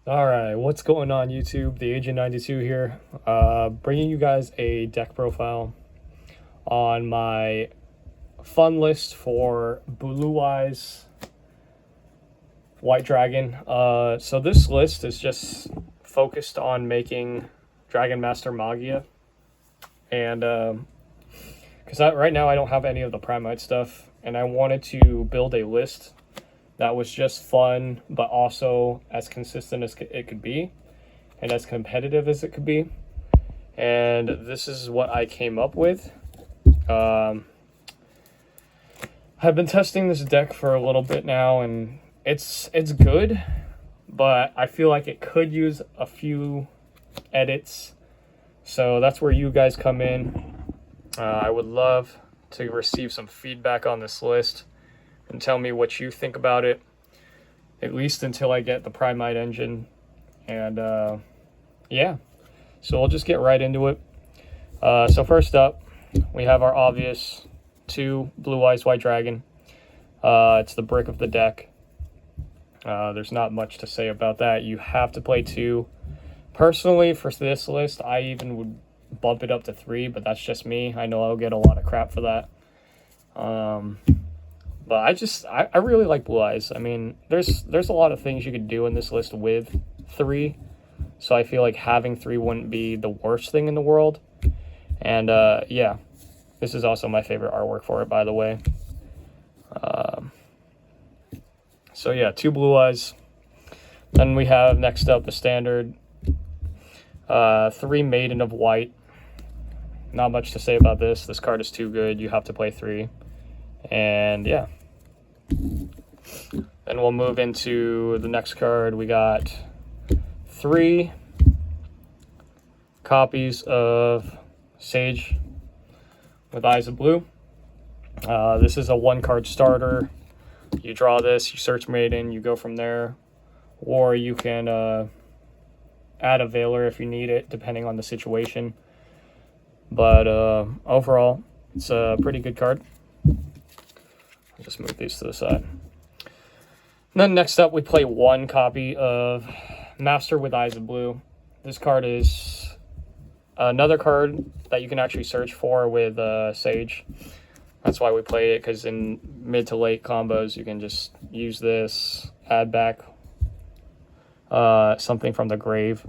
All right, what's going on YouTube? The Agent 92 here, bringing you guys a deck profile on my fun list for Blue Eyes White Dragon. So this list is just focused on making Dragon Master Magia, and because right now I don't have any of the Primite stuff, and I wanted to build a list that was just fun, but also as consistent as it could be, and as competitive as it could be. And this is what I came up with. I've been testing this deck for a little bit now, and it's good, but I feel like it could use a few edits. So that's where you guys come in. I would love to receive some feedback on this list and tell me what you think about it, at least until I get the Primite engine. And yeah, so we'll just get right into it. So first up, we have our obvious 2 Blue Eyes White Dragon. It's the brick of the deck. There's not much to say about that. You have to play 2. Personally, for this list, I even would bump it up to 3, but that's just me. I know I'll get a lot of crap for that. But I really like Blue Eyes. I mean, there's a lot of things you could do in this list with 3. So I feel like having 3 wouldn't be the worst thing in the world. And yeah, this is also my favorite artwork for it, by the way. So yeah, 2 Blue Eyes. Then we have next up the standard 3 Maiden of White. Not much to say about this. This card is too good. You have to play 3. And yeah, then we'll move into the next card. We got 3 copies of Sage with Eyes of Blue. This is a 1-card starter. You draw this, you search Maiden, you go from there, or you can add a Veiler if you need it, depending on the situation. But overall, it's a pretty good card. I'll just move these to the side. And then next up, we play 1 copy of Master with Eyes of Blue. This card is another card that you can actually search for with Sage. That's why we play it, because in mid to late combos, you can just use this, add back something from the grave.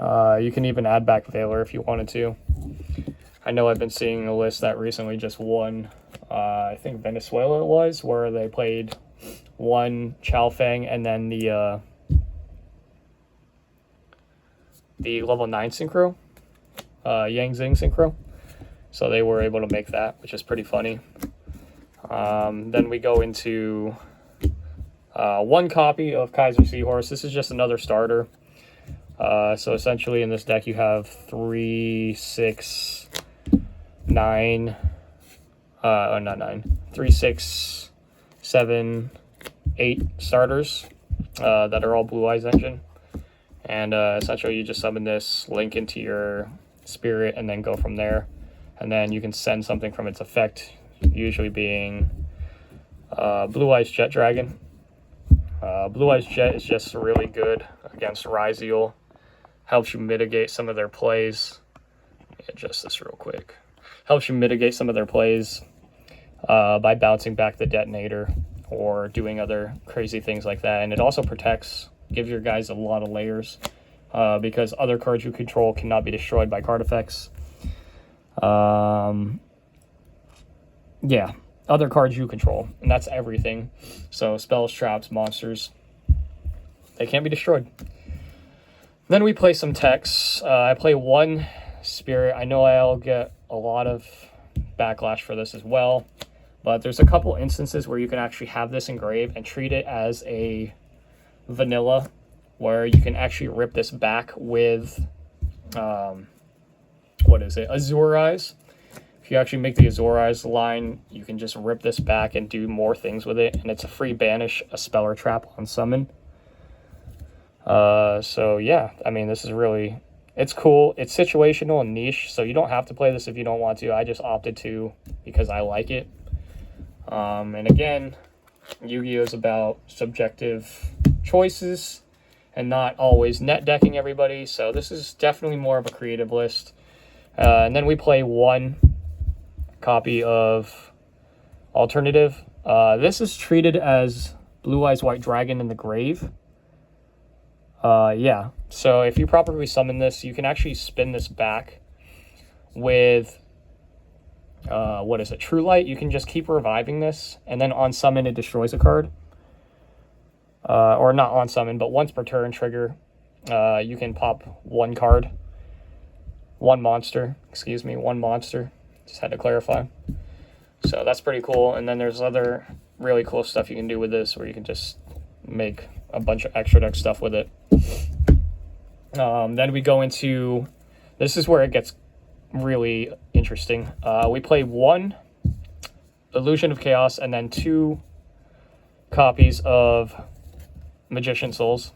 You can even add back Veiler if you wanted to. I know I've been seeing a list that recently just won, I think Venezuela it was, where they played 1 Chaofeng and then the level 9 synchro, Zing synchro. So they were able to make that, which is pretty funny. Then we go into 1 copy of Kaiser Seahorse. This is just another starter. So essentially in this deck you have 3, 6, 9, not 9, 3, 6, 7, 8 starters that are all Blue Eyes engine. And essentially you just summon this, link into your spirit, and then go from there. And then you can send something from its effect, usually being Blue Eyes Jet Dragon. Blue Eyes Jet is just really good against Ryzeal. Helps you mitigate some of their plays. Let me adjust this real quick. Helps you mitigate some of their plays by bouncing back the detonator or doing other crazy things like that. And it also protects, gives your guys a lot of layers because other cards you control cannot be destroyed by card effects. Yeah, other cards you control, and that's everything. So spells, traps, monsters, they can't be destroyed. Then we play some techs. I play 1 Spirit. I know I'll get a lot of backlash for this as well, but there's a couple instances where you can actually have this engrave and treat it as a vanilla, where you can actually rip this back with what is it, Azure Eyes. If you actually make the Azure Eyes line, you can just rip this back and do more things with it, and it's a free banish, a spell or trap on summon. So yeah, I mean, this is really, it's cool. It's situational and niche, so you don't have to play this if you don't want to. I just opted to because I like it. And again, Yu-Gi-Oh is about subjective choices and not always net decking everybody. So this is definitely more of a creative list. And then we play one copy of Alternative. This is treated as Blue Eyes White Dragon in the Grave. Yeah, so if you properly summon this, you can actually spin this back with, what is it, True Light. You can just keep reviving this, and then on summon it destroys a card. Or not on summon, but once per turn trigger, you can pop one monster, just had to clarify. So that's pretty cool. And then there's other really cool stuff you can do with this, where you can just make a bunch of extra deck stuff with it. Then we go into, this is where it gets really interesting. We play one Illusion of Chaos and then 2 copies of Magician Souls.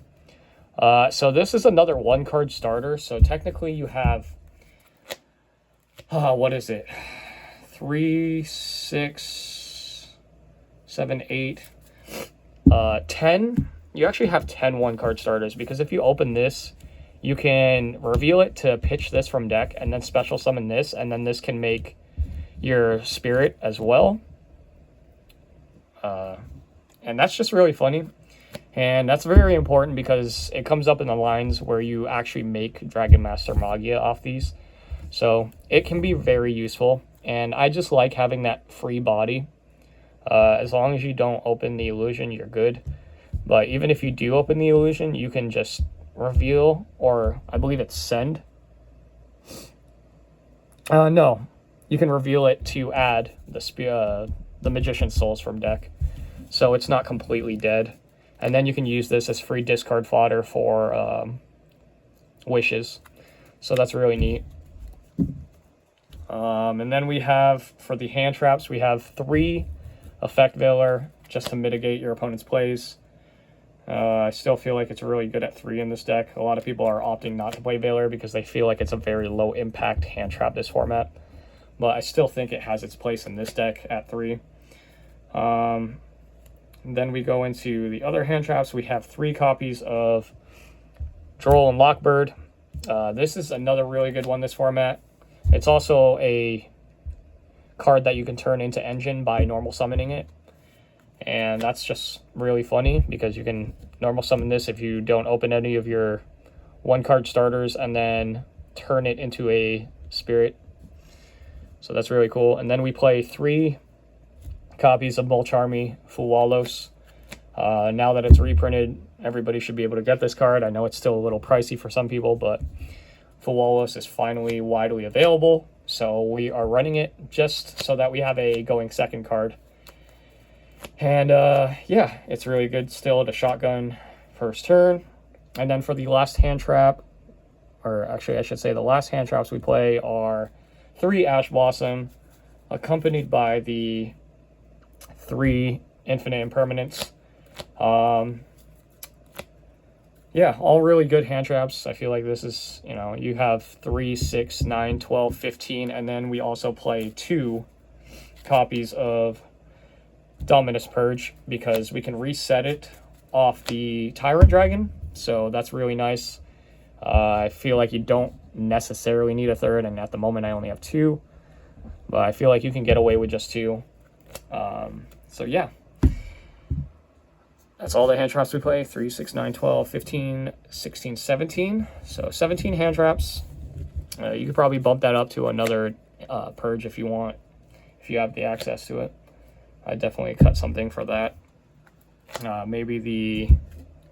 So this is another 1-card starter. So technically you have, what is it? 3, 6, 7, 8, 10. You actually have 10 1-card starters, because if you open this, you can reveal it to pitch this from deck and then special summon this, and then this can make your spirit as well. And that's just really funny. And that's very important because it comes up in the lines where you actually make Dragon Master Magia off these. So it can be very useful. And I just like having that free body. As long as you don't open the illusion, you're good. But even if you do open the illusion, you can just reveal, or I believe it's send. No, you can reveal it to add the Magician Souls from deck. So it's not completely dead. And then you can use this as free discard fodder for wishes. So that's really neat. And then we have, for the hand traps, we have 3 Effect Veiler, just to mitigate your opponent's plays. I still feel like it's really good at 3 in this deck. A lot of people are opting not to play Veiler because they feel like it's a very low impact hand trap this format. But I still think it has its place in this deck at 3. Then we go into the other hand traps. We have 3 copies of Droll and Lockbird. This is another really good one this format. It's also a card that you can turn into Engine by normal summoning it. And that's just really funny because you can normal summon this if you don't open any of your 1-card starters and then turn it into a spirit. So that's really cool. And then we play 3 copies of Mulcharmy Fuwalos. Now that it's reprinted, everybody should be able to get this card. I know it's still a little pricey for some people, but Fuwalos is finally widely available. So we are running it just so that we have a going second card. And yeah, it's really good still to shotgun first turn. And then for the last hand trap, or actually I should say the last hand traps we play are 3 Ash Blossom, accompanied by the 3 Infinite Impermanence. Yeah, all really good hand traps. I feel like this is, you have 3, 6, 9, 12, 15, and then we also play 2 copies of Dominus Purge because we can reset it off the Tyrant Dragon, so that's really nice. I feel like you don't necessarily need a third, and at the moment I only have 2, but I feel like you can get away with just 2. So yeah, that's all the hand traps we play: 3, 6, 9, 12, 15, 16, 17. So 17 hand traps. You could probably bump that up to another Purge if you want, if you have the access to it. I definitely cut something for that. Maybe the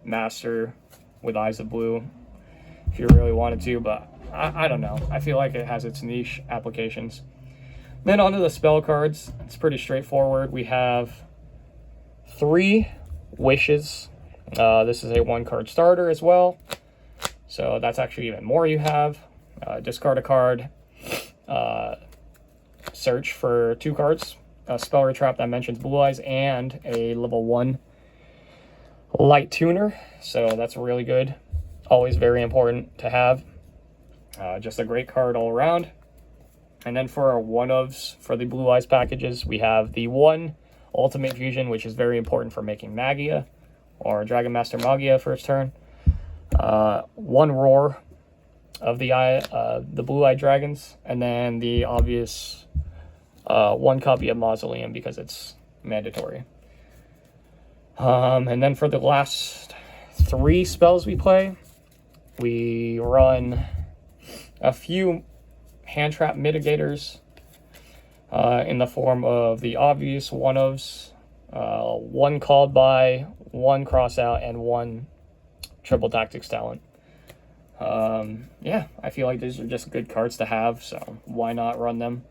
Master with Eyes of Blue if you really wanted to, but I don't know. I feel like it has its niche applications. Then onto the spell cards. It's pretty straightforward. We have 3 Wishes. This is a 1-card starter as well, so that's actually even more. You have discard a card, search for 2 cards, a spell trap that mentions Blue Eyes, and a level 1 Light Tuner. So that's really good. Always very important to have. Just a great card all around. And then for our one-ofs for the Blue Eyes packages, we have the 1 Ultimate Fusion, which is very important for making Magia or Dragon Master Magia first turn. 1 Roar of the blue-eyed dragons, and then the obvious 1 copy of Mausoleum because it's mandatory. And then for the last 3 spells we play, we run a few hand trap mitigators in the form of the obvious one-ofs, 1 called by, 1 cross out, and 1 triple tactics talent. Yeah, I feel like these are just good cards to have, so why not run them?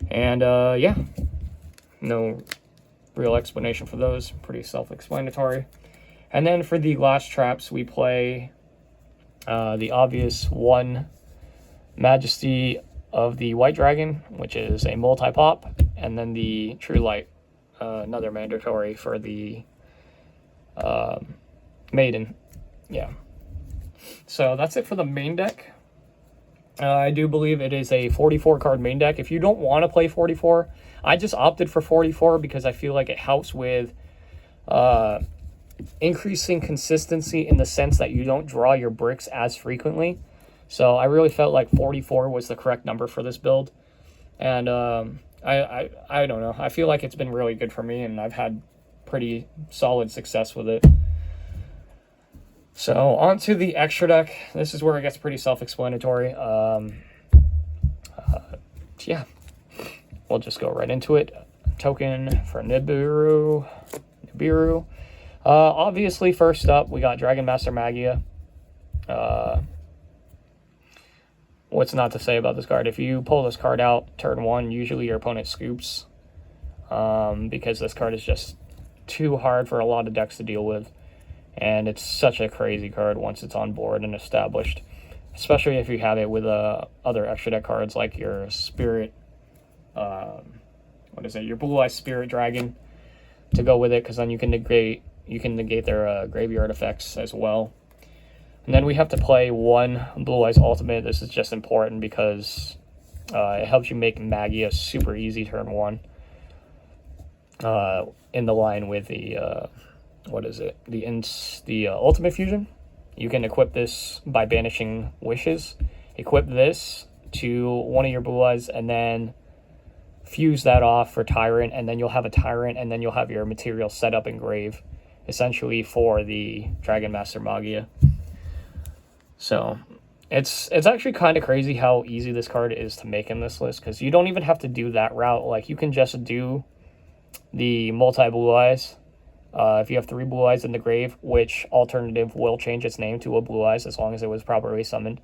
And yeah, no real explanation for those, pretty self-explanatory. And then for the last traps, we play the obvious 1 Majesty of the White Dragon, which is a multi-pop, and then the True Light, another mandatory for the Maiden. Yeah. So that's it for the main deck. I do believe it is a 44 card main deck. If you don't want to play 44, I just opted for 44 because I feel like it helps with increasing consistency in the sense that you don't draw your bricks as frequently. So I really felt like 44 was the correct number for this build. And I don't know. I feel like it's been really good for me, and I've had pretty solid success with it. So on to the extra deck. This is where it gets pretty self-explanatory. Yeah, we'll just go right into it. Token for Nibiru. Obviously, first up, we got Dragon Master Magia. What's not to say about this card? If you pull this card out turn 1, usually your opponent scoops, because this card is just too hard for a lot of decks to deal with. And it's such a crazy card once it's on board and established, especially if you have it with other extra deck cards like your Spirit, your Blue-Eyed Spirit Dragon to go with it, because then you can negate their graveyard effects as well. And then we have to play 1 Blue-Eyes Ultimate. This is just important because it helps you make Magia super easy turn 1. In the line with the the Ultimate Fusion. You can equip this by banishing wishes. Equip this to 1 of your blue eyes and then fuse that off for Tyrant, and then you'll have a Tyrant, and then you'll have your material set up in grave, essentially for the Dragon Master Magia. So it's actually kind of crazy how easy this card is to make in this list, because you don't even have to do that route. Like, you can just do the multi-blue eyes. If you have 3 blue eyes in the grave, which alternative will change its name to a blue eyes as long as it was properly summoned.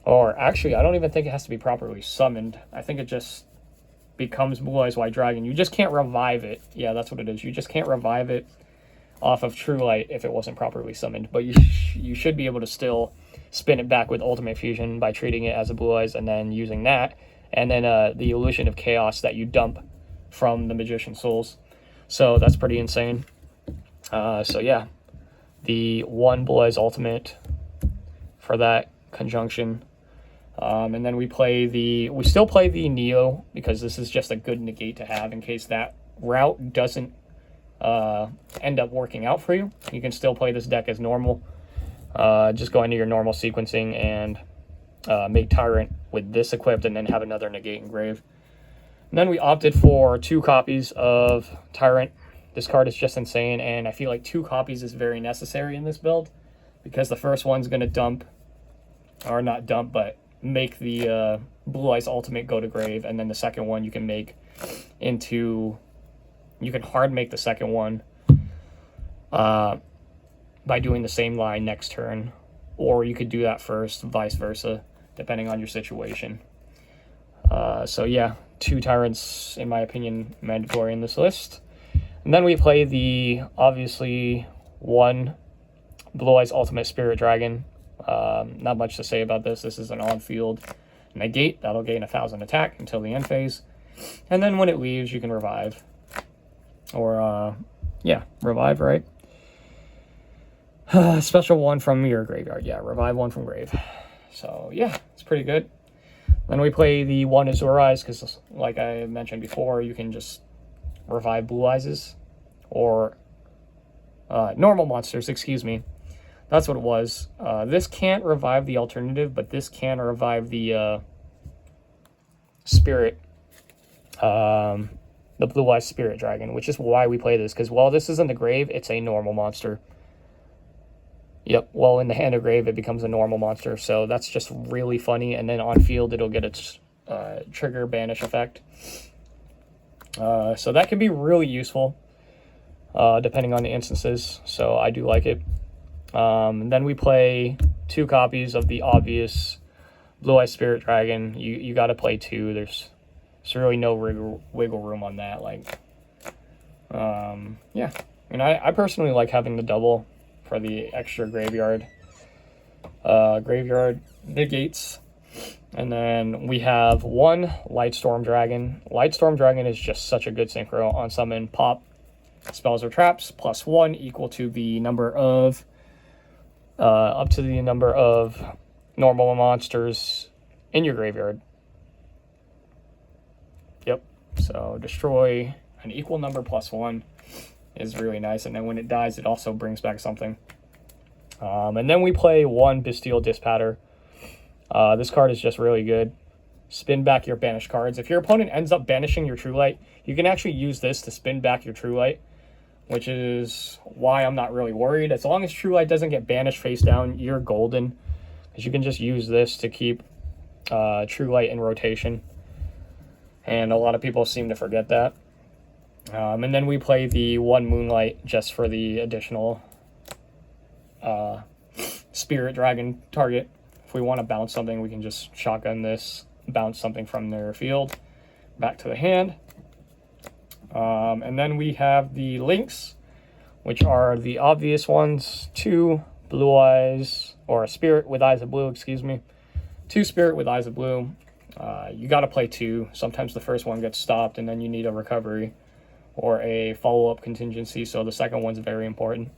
Or actually, I don't even think it has to be properly summoned. I think it just becomes Blue Eyes White Dragon. You just can't revive it. Yeah, that's what it is. You just can't revive it off of True Light if it wasn't properly summoned. But you should be able to still spin it back with Ultimate Fusion by treating it as a Blue Eyes and then using that. And then the Illusion of Chaos that you dump from the Magician's Souls. So that's pretty insane. So yeah, the 1 Blue Eyes Ultimate for that conjunction. And then we still play the Neo, because this is just a good negate to have in case that route doesn't end up working out for you. You can still play this deck as normal. Just go into your normal sequencing and make Tyrant with this equipped and then have another negate in grave. And then we opted for 2 copies of Tyrant. This card is just insane, and I feel like 2 copies is very necessary in this build, because the first one's going to dump, or not dump, but make the Blue Eyes Ultimate go to grave, and then the second one you can make into, you can hard make the second one by doing the same line next turn, or you could do that first, vice versa, depending on your situation. So yeah, 2 Tyrants, in my opinion, mandatory in this list. And then we play the, obviously, 1 Blue Eyes Ultimate Spirit Dragon. Not much to say about this. This is an on-field negate. That'll gain 1,000 attack until the end phase. And then when it leaves, you can revive. Or, yeah, revive, right? Special 1 from your graveyard. Yeah, revive 1 from grave. So, yeah, it's pretty good. Then we play the 1 Azure Eyes, because like I mentioned before, you can just revive Blue Eyes, or normal monsters, excuse me. That's what it was. This can't revive the alternative, but this can revive the spirit, the Blue Eyes Spirit Dragon, which is why we play this, because while this is in the grave, it's a normal monster. Yep, while in the hand of grave, it becomes a normal monster, so that's just really funny, and then on field, it'll get its trigger banish effect. So that can be really useful, depending on the instances, so I do like it. And then we play 2 copies of the obvious Blue Eye Spirit Dragon. You got to play 2. There's really no wiggle room on that. Like, yeah. And I personally like having the double for the extra graveyard negates. And then we have 1 Lightstorm Dragon. Lightstorm Dragon is just such a good synchro. On summon, pop spells or traps +1 equal to the number of up to the number of normal monsters in your graveyard. Yep. So destroy an equal number +1 is really nice. And then when it dies, it also brings back something. And then we play 1 Bestial Dispatter. This card is just really good. Spin back your banished cards. If your opponent ends up banishing your True Light, you can actually use this to spin back your True Light, which is why I'm not really worried. As long as True Light doesn't get banished face down, you're golden, because you can just use this to keep True Light in rotation. And a lot of people seem to forget that. And then we play the 1 Moonlight just for the additional Spirit Dragon target. If we want to bounce something, we can just shotgun this, bounce something from their field back to the hand. And then we have the links, which are the obvious ones. 2 Blue Eyes, or a Spirit with Eyes of Blue, excuse me. 2 Spirit with Eyes of Blue. You got to play 2. Sometimes the first one gets stopped, and then you need a recovery or a follow-up contingency, so the second one's very important.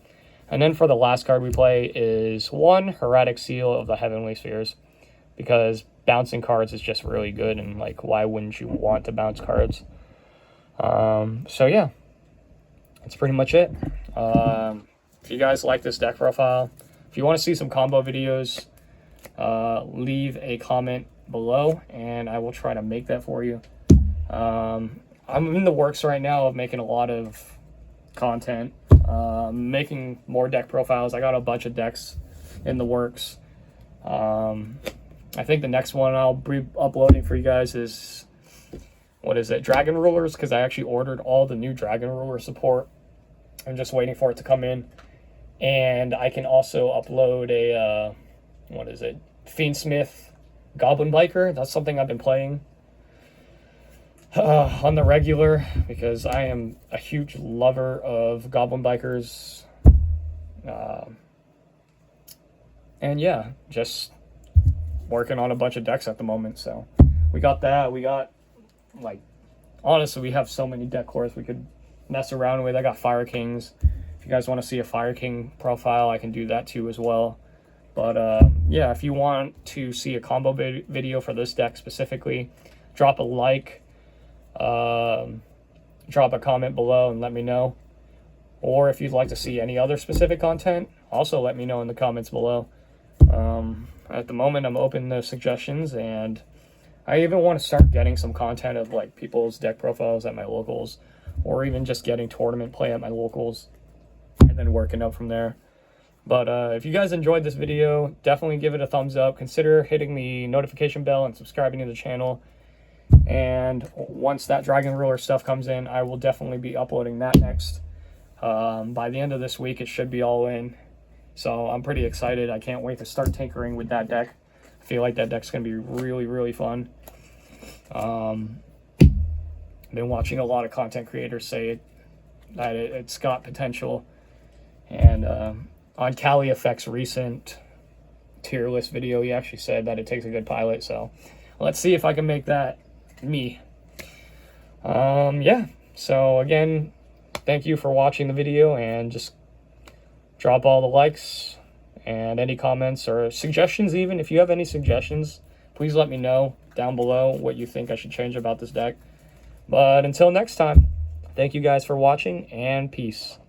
And then for the last card we play is 1 Heretic Seal of the Heavenly Spheres, because bouncing cards is just really good, and like, why wouldn't you want to bounce cards? So yeah, that's pretty much it. If you guys like this deck profile, if you want to see some combo videos, leave a comment below and I will try to make that for you. I'm in the works right now of making a lot of content, making more deck profiles. I got a bunch of decks in the works. I think the next one I'll be uploading for you guys is, what is it, Dragon Rulers, because I actually ordered all the new Dragon Ruler support. I'm just waiting for it to come in. And I can also upload a, what is it, Fiendsmith Goblin Biker. That's something I've been playing on the regular, because I am a huge lover of Goblin Bikers. And yeah, just working on a bunch of decks at the moment. So we got that. We got, like, honestly, we have so many deck cores we could mess around with. I got Fire Kings. If you guys want to see a Fire King profile, I can do that too as well. But yeah, if you want to see a combo video for this deck specifically, drop a like, drop a comment below and let me know. Or if you'd like to see any other specific content, also let me know in the comments below. At the moment, I'm open to suggestions, and I even want to start getting some content of like people's deck profiles at my locals, or even just getting tournament play at my locals and then working up from there. But if you guys enjoyed this video, definitely give it a thumbs up. Consider hitting the notification bell and subscribing to the channel. And once that Dragon Ruler stuff comes in, I will definitely be uploading that next. By the end of this week, it should be all in. So I'm pretty excited. I can't wait to start tinkering with that deck. I feel like that deck's going to be really, really fun. Been watching a lot of content creators say that it's got potential. And on Cali Effect's recent tier list video, he actually said that it takes a good pilot. So let's see if I can make that me. Yeah, so again, thank you for watching the video, and just drop all the likes and any comments or suggestions. Even if you have any suggestions, please let me know down below what you think I should change about this deck. But until next time, Thank you guys for watching, and peace.